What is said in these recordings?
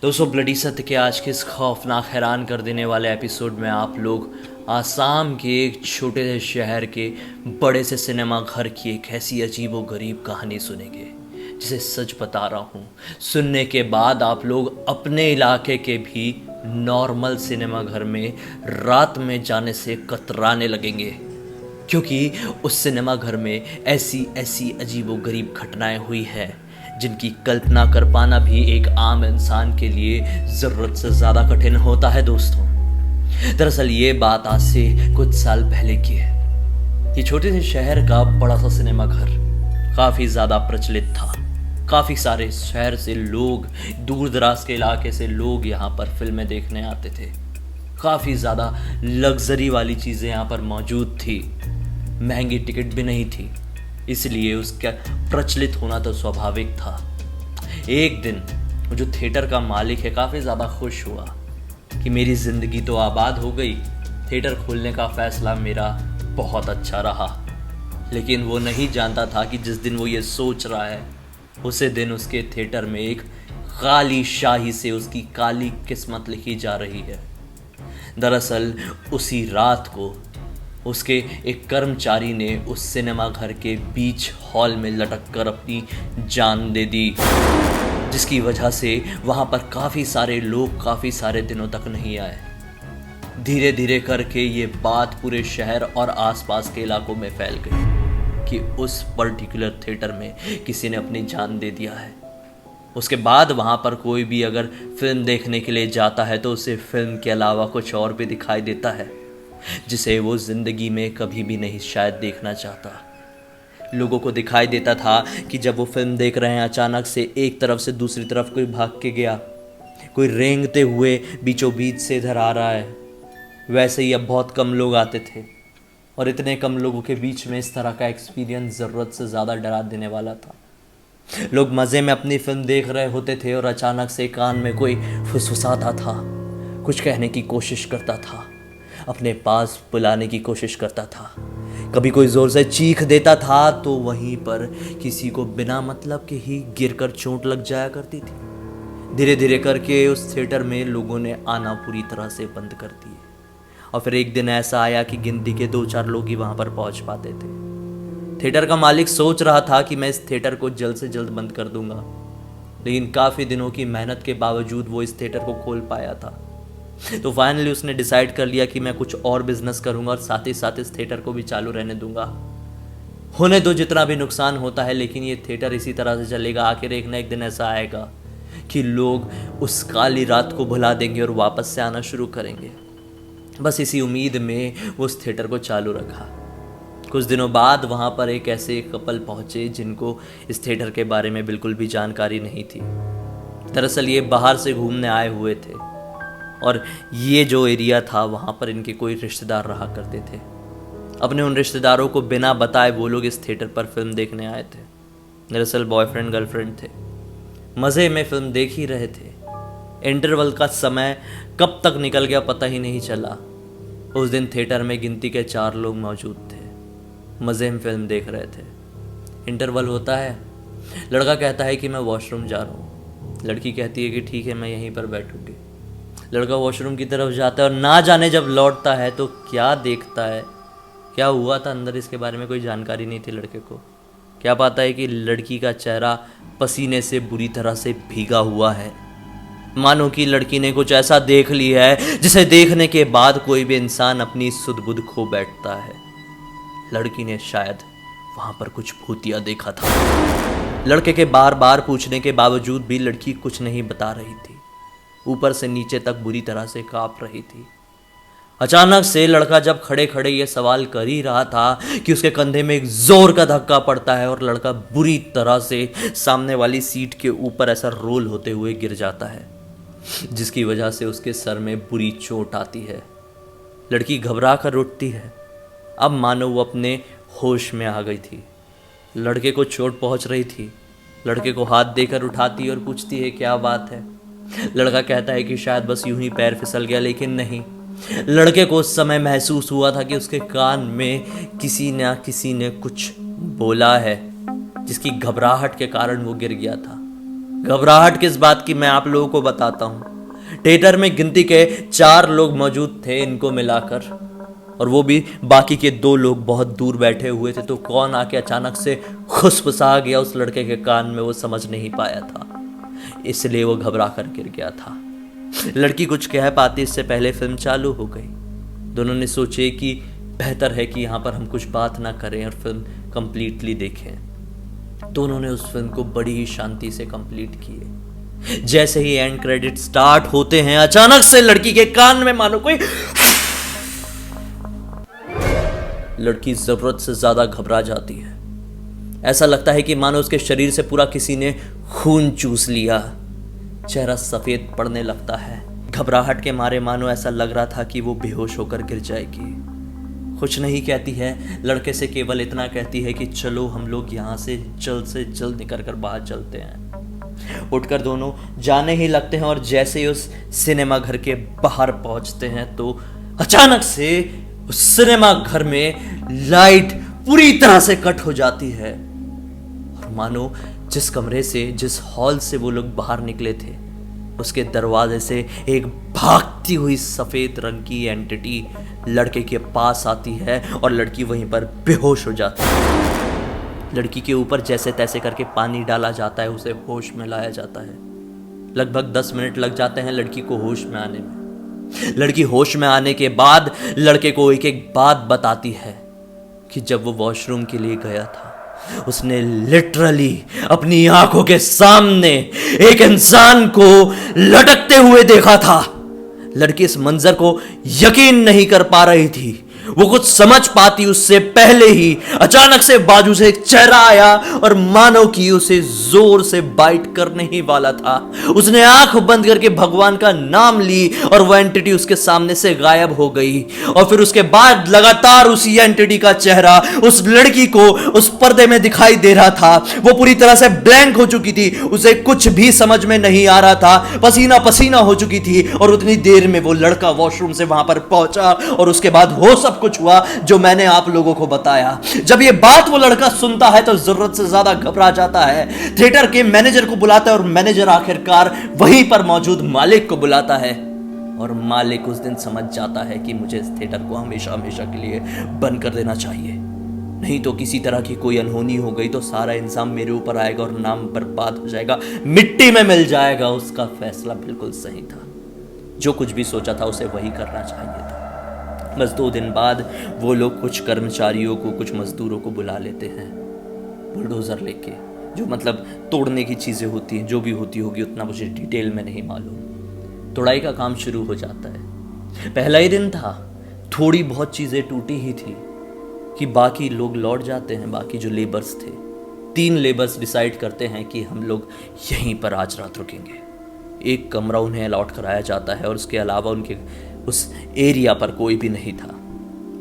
दोस्तों, ब्लडी सत्य के आज के इस खौफनाक हैरान कर देने वाले एपिसोड में आप लोग आसाम के एक छोटे से शहर के बड़े से सिनेमा घर की एक ऐसी अजीब व गरीब कहानी सुनेंगे जिसे सच बता रहा हूँ, सुनने के बाद आप लोग अपने इलाके के भी नॉर्मल सिनेमा घर में रात में जाने से कतराने लगेंगे, क्योंकि उस सिनेमा घर में ऐसी ऐसी अजीब व गरीब घटनाएं हुई है जिनकी कल्पना कर पाना भी एक आम इंसान के लिए ज़रूरत से ज़्यादा कठिन होता है। दोस्तों, दरअसल ये बात आज से कुछ साल पहले की है। ये छोटे से शहर का बड़ा सा सिनेमा घर काफ़ी ज़्यादा प्रचलित था। काफ़ी सारे शहर से लोग, दूर दराज के इलाके से लोग यहाँ पर फिल्में देखने आते थे। काफ़ी ज़्यादा लग्जरी वाली चीज़ें यहाँ पर मौजूद थी। महंगी टिकट भी नहीं थी, इसलिए उसका प्रचलित होना तो स्वाभाविक था। एक दिन जो थिएटर का मालिक है काफ़ी ज़्यादा खुश हुआ कि मेरी ज़िंदगी तो आबाद हो गई, थिएटर खोलने का फ़ैसला मेरा बहुत अच्छा रहा। लेकिन वो नहीं जानता था कि जिस दिन वो ये सोच रहा है उसी दिन उसके थिएटर में एक काली शाही से उसकी काली किस्मत लिखी जा रही है। दरअसल उसी रात को उसके एक कर्मचारी ने उस सिनेमा घर के बीच हॉल में लटक कर अपनी जान दे दी, जिसकी वजह से वहाँ पर काफ़ी सारे लोग काफ़ी सारे दिनों तक नहीं आए। धीरे धीरे करके ये बात पूरे शहर और आसपास के इलाकों में फैल गई कि उस पर्टिकुलर थिएटर में किसी ने अपनी जान दे दिया है। उसके बाद वहाँ पर कोई भी अगर फिल्म देखने के लिए जाता है तो उसे फिल्म के अलावा कुछ और भी दिखाई देता है जिसे वो ज़िंदगी में कभी भी नहीं शायद देखना चाहता। लोगों को दिखाई देता था कि जब वो फिल्म देख रहे हैं अचानक से एक तरफ से दूसरी तरफ कोई भाग के गया, कोई रेंगते हुए बीचों बीच से इधर आ रहा है। वैसे ही अब बहुत कम लोग आते थे और इतने कम लोगों के बीच में इस तरह का एक्सपीरियंस ज़रूरत से ज़्यादा डरा देने वाला था। लोग मज़े में अपनी फिल्म देख रहे होते थे और अचानक से कान में कोई फुसफुसाता था, कुछ कहने की कोशिश करता था, अपने पास बुलाने की कोशिश करता था। कभी कोई ज़ोर से चीख देता था तो वहीं पर किसी को बिना मतलब के ही गिरकर चोट लग जाया करती थी। धीरे धीरे करके उस थिएटर में लोगों ने आना पूरी तरह से बंद कर दिए और फिर एक दिन ऐसा आया कि गिनती के 2-4 लोग ही वहाँ पर पहुँच पाते थे। थिएटर का मालिक सोच रहा था कि मैं इस थिएटर को जल्द से जल्द बंद कर दूंगा, लेकिन काफ़ी दिनों की मेहनत के बावजूद वो इस थिएटर को खोल पाया था। तो फाइनली उसने डिसाइड कर लिया कि मैं कुछ और बिजनेस करूंगा और साथ ही साथ इस थिएटर को भी चालू रहने दूंगा। होने दो जितना भी नुकसान होता है, लेकिन ये थिएटर इसी तरह से चलेगा। आखिर एक ना एक दिन ऐसा आएगा कि लोग उस काली रात को भुला देंगे और वापस से आना शुरू करेंगे। बस इसी उम्मीद में वो उस थिएटर को चालू रखा। कुछ दिनों बाद वहाँ पर एक ऐसे कपल पहुँचे जिनको इस थिएटर के बारे में बिल्कुल भी जानकारी नहीं थी। दरअसल ये बाहर से घूमने आए हुए थे और ये जो एरिया था वहाँ पर इनके कोई रिश्तेदार रहा करते थे। अपने उन रिश्तेदारों को बिना बताए वो लोग इस थिएटर पर फिल्म देखने आए थे। दरअसल बॉयफ्रेंड गर्लफ्रेंड थे, मज़े में फिल्म देख ही रहे थे। इंटरवल का समय कब तक निकल गया पता ही नहीं चला। उस दिन थिएटर में गिनती के 4 लोग मौजूद थे, मज़े में फिल्म देख रहे थे। इंटरवल होता है, लड़का कहता है कि मैं वॉशरूम जा रहा हूँ, लड़की कहती है कि ठीक है मैं यहीं पर बैठूँगी। लड़का वॉशरूम की तरफ जाता है और ना जाने जब लौटता है तो क्या देखता है, क्या हुआ था अंदर इसके बारे में कोई जानकारी नहीं थी लड़के को। क्या पाता है कि लड़की का चेहरा पसीने से बुरी तरह से भीगा हुआ है, मानो कि लड़की ने कुछ ऐसा देख लिया है जिसे देखने के बाद कोई भी इंसान अपनी सुध बुध खो बैठता है। लड़की ने शायद वहाँ पर कुछ भूतिया देखा था। लड़के के बार बार पूछने के बावजूद भी लड़की कुछ नहीं बता रही थी, ऊपर से नीचे तक बुरी तरह से कांप रही थी। अचानक से लड़का जब खड़े खड़े ये सवाल कर ही रहा था कि उसके कंधे में एक जोर का धक्का पड़ता है और लड़का बुरी तरह से सामने वाली सीट के ऊपर ऐसा रोल होते हुए गिर जाता है, जिसकी वजह से उसके सर में बुरी चोट आती है। लड़की घबरा कर उठती है। अब मानो वो अपने होश में आ गई थी। लड़के को चोट पहुंच रही थी। लड़के को हाथ देकर उठाती और पूछती है क्या बात है। लड़का कहता है कि शायद बस यूं ही पैर फिसल गया, लेकिन नहीं। लड़के को उस समय महसूस हुआ था कि उसके कान में किसी ने कुछ बोला है, जिसकी घबराहट के कारण वो गिर गया था। घबराहट किस बात की मैं आप लोगों को बताता हूं। थिएटर में गिनती के 4 लोग मौजूद थे इनको मिलाकर, और वो भी बाकी के 2 लोग बहुत दूर बैठे हुए थे। तो कौन आके अचानक से खुसफुसा गया उस लड़के के कान में, वो समझ नहीं पाया था, इसलिए वो घबरा कर गिर गया था। लड़की कुछ कह पाती इससे पहले फिल्म चालू हो गई। दोनों ने सोचे कि बेहतर है कि यहाँ पर हम कुछ बात ना करें और फिल्म कंप्लीटली देखें। दोनों ने उस फिल्म को बड़ी ही शांति से कंप्लीट किए। जैसे ही एंड क्रेडिट स्टार्ट होते हैं, अचानक से लड़की के कान में मानो कोई, लड़की जरूरत से ज्यादा घबरा जाती है। ऐसा लगता है कि मानो उसके शरीर से पूरा किसी ने खून चूस लिया। चेहरा सफेद पड़ने लगता है। घबराहट के मारे मानो ऐसा लग रहा था कि वो बेहोश होकर गिर जाएगी। कुछ नहीं कहती है, लड़के से केवल इतना कहती है कि चलो हम लोग यहाँ से जल्द निकल कर बाहर चलते हैं। उठकर दोनों जाने ही लगते हैं, और जैसे ही उस सिनेमा घर के बाहर पहुंचते हैं तो अचानक से उस सिनेमा घर में लाइट पूरी तरह से कट हो जाती है, और मानो जिस कमरे से, जिस हॉल से वो लोग बाहर निकले थे, उसके दरवाजे से एक भागती हुई सफेद रंग की एंटिटी लड़के के पास आती है और लड़की वहीं पर बेहोश हो जाती है। लड़की के ऊपर जैसे तैसे करके पानी डाला जाता है, उसे होश में लाया जाता है। लगभग 10 मिनट लग जाते हैं लड़की को होश में आने में। लड़की होश में आने के बाद लड़के को एक एक बात बताती है कि जब वो वॉशरूम के लिए गया था, उसने लिटरली अपनी आंखों के सामने एक इंसान को लटकते हुए देखा था। लड़की इस मंजर को यकीन नहीं कर पा रही थी। वो कुछ समझ पाती उससे पहले ही अचानक से बाजू से एक चेहरा आया और मानो कि उसे जोर से बाइट करने ही वाला था। उसने आंख बंद करके भगवान का नाम ली और वो एंटिटी उसके सामने से गायब हो गई। और फिर उसके बाद लगातार उसी एंटिटी का चेहरा उस लड़की को उस पर्दे में दिखाई दे रहा था। वो पूरी तरह से ब्लैंक हो चुकी थी, उसे कुछ भी समझ में नहीं आ रहा था, पसीना पसीना हो चुकी थी। और उतनी देर में वो लड़का वॉशरूम से वहां पर पहुंचा और उसके बाद हो सब कुछ हुआ जो मैंने आप लोगों को बताया। जब ये बात वो लड़का सुनता है तो जरूरत से ज्यादा घबरा जाता है। थिएटर के मैनेजर को बुलाता है और मैनेजर आखिरकार वहीं पर मौजूद मालिक को बुलाता है, और मालिक उस दिन समझ जाता है कि मुझे इस थिएटर को हमेशा हमेशा के लिए बंद कर देना चाहिए, नहीं तो किसी तरह की कोई अनहोनी हो गई तो सारा इल्जाम मेरे ऊपर आएगा और नाम बर्बाद हो जाएगा, मिट्टी में मिल जाएगा। उसका फैसला बिल्कुल सही था। जो कुछ भी सोचा था उसे वही करना चाहिए था। बस 2 दिन बाद वो लोग कुछ कर्मचारियों को, कुछ मजदूरों को बुला लेते हैं बुलडोजर लेके, जो मतलब तोड़ने की चीज़ें होती हैं, जो भी होती होगी उतना मुझे डिटेल में नहीं मालूम। तोड़ाई का काम शुरू हो जाता है। पहला ही दिन था, थोड़ी बहुत चीज़ें टूटी ही थी कि बाकी लोग लौट जाते हैं। बाकी जो लेबर्स थे, 3 लेबर्स डिसाइड करते हैं कि हम लोग यहीं पर आज रात रुकेंगे। एक कमरा उन्हें अलॉट कराया जाता है और उसके अलावा उनके उस एरिया पर कोई भी नहीं था।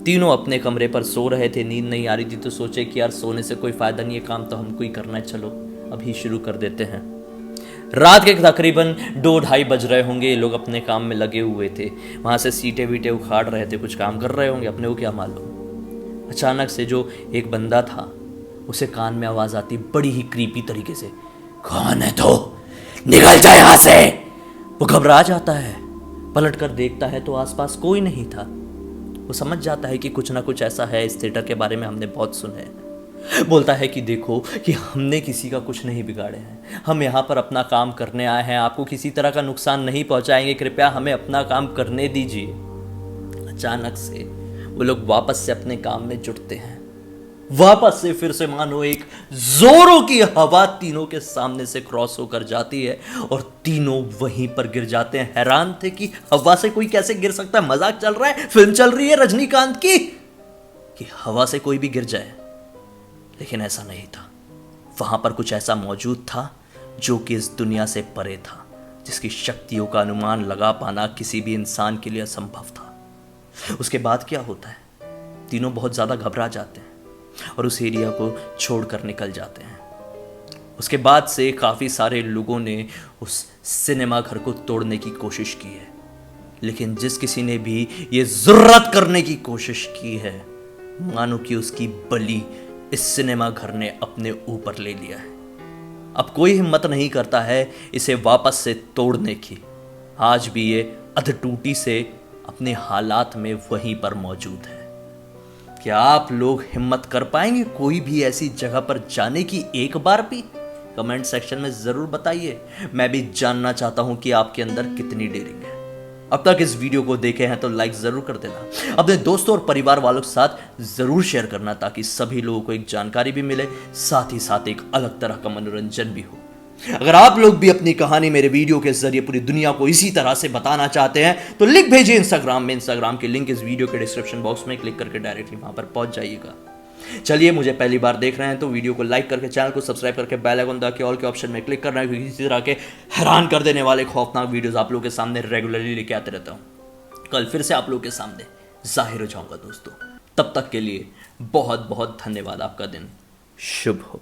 तीनों अपने कमरे पर सो रहे थे। नींद नहीं आ रही थी तो सोचे कि यार सोने से कोई फायदा नहीं है, काम तो हमको ही करना है, चलो अभी शुरू कर देते हैं। रात के तकरीबन 2-2:30 बज रहे होंगे। ये लोग अपने काम में लगे हुए थे, वहां से सीटे वीटे उखाड़ रहे थे, कुछ काम कर रहे होंगे, अपने को क्या मालूम। अचानक से जो एक बंदा था उसे कान में आवाज आती बड़ी ही क्रीपी तरीके से, कौन है तो निकल जाए यहां से। वो घबरा जाता है, पलट कर देखता है तो आसपास कोई नहीं था। वो समझ जाता है कि कुछ ना कुछ ऐसा है, इस थिएटर के बारे में हमने बहुत सुना है। बोलता है कि देखो कि हमने किसी का कुछ नहीं बिगाड़े हैं, हम यहाँ पर अपना काम करने आए हैं, आपको किसी तरह का नुकसान नहीं पहुंचाएंगे, कृपया हमें अपना काम करने दीजिए। अचानक से वो लोग वापस से अपने काम में जुटते हैं। वापस से फिर से मानो एक जोरों की हवा तीनों के सामने से क्रॉस होकर जाती है और तीनों वहीं पर गिर जाते हैं। हैरान थे कि हवा से कोई कैसे गिर सकता है, मजाक चल रहा है, फिल्म चल रही है रजनीकांत की कि हवा से कोई भी गिर जाए। लेकिन ऐसा नहीं था। वहां पर कुछ ऐसा मौजूद था जो कि इस दुनिया से परे था, जिसकी शक्तियों का अनुमान लगा पाना किसी भी इंसान के लिए असंभव था। उसके बाद क्या होता है, तीनों बहुत ज्यादा घबरा जाते हैं और उस एरिया को छोड़कर निकल जाते हैं। उसके बाद से काफ़ी सारे लोगों ने उस सिनेमा घर को तोड़ने की कोशिश की है, लेकिन जिस किसी ने भी ये जुर्रत करने की कोशिश की है, मानो कि उसकी बलि इस सिनेमा घर ने अपने ऊपर ले लिया है। अब कोई हिम्मत नहीं करता है इसे वापस से तोड़ने की। आज भी ये अधटूटी से अपने हालात में वहीं पर मौजूद है। क्या आप लोग हिम्मत कर पाएंगे कोई भी ऐसी जगह पर जाने की एक बार भी? कमेंट सेक्शन में जरूर बताइए। मैं भी जानना चाहता हूं कि आपके अंदर कितनी डेयरिंग है। अब तक इस वीडियो को देखे हैं तो लाइक जरूर कर देना, अपने दोस्तों और परिवार वालों के साथ जरूर शेयर करना ताकि सभी लोगों को एक जानकारी भी मिले, साथ ही साथ एक अलग तरह का मनोरंजन भी हो। अगर आप लोग भी अपनी कहानी मेरे वीडियो के जरिए पूरी दुनिया को इसी तरह से बताना चाहते हैं तो लिख भेजिए इंस्टाग्राम में। इंस्टाग्राम के लिंक इस वीडियो के डिस्क्रिप्शन बॉक्स में क्लिक करके डायरेक्टली वहां पर पहुंच जाइएगा। चलिए, मुझे पहली बार देख रहे हैं तो वीडियो को लाइक करके, चैनल को सब्सक्राइब करके, बेल आइकन दबा के ऑल के ऑप्शन में क्लिक करना है, क्योंकि इसी तरह के हैरान कर देने वाले खौफनाक वीडियोस आप लोगों के सामने रेगुलरली लेके आते रहता हूं। कल फिर से आप लोगों के सामने जाहिर हो जाऊंगा दोस्तों। तब तक के लिए बहुत बहुत धन्यवाद। आपका दिन शुभ हो।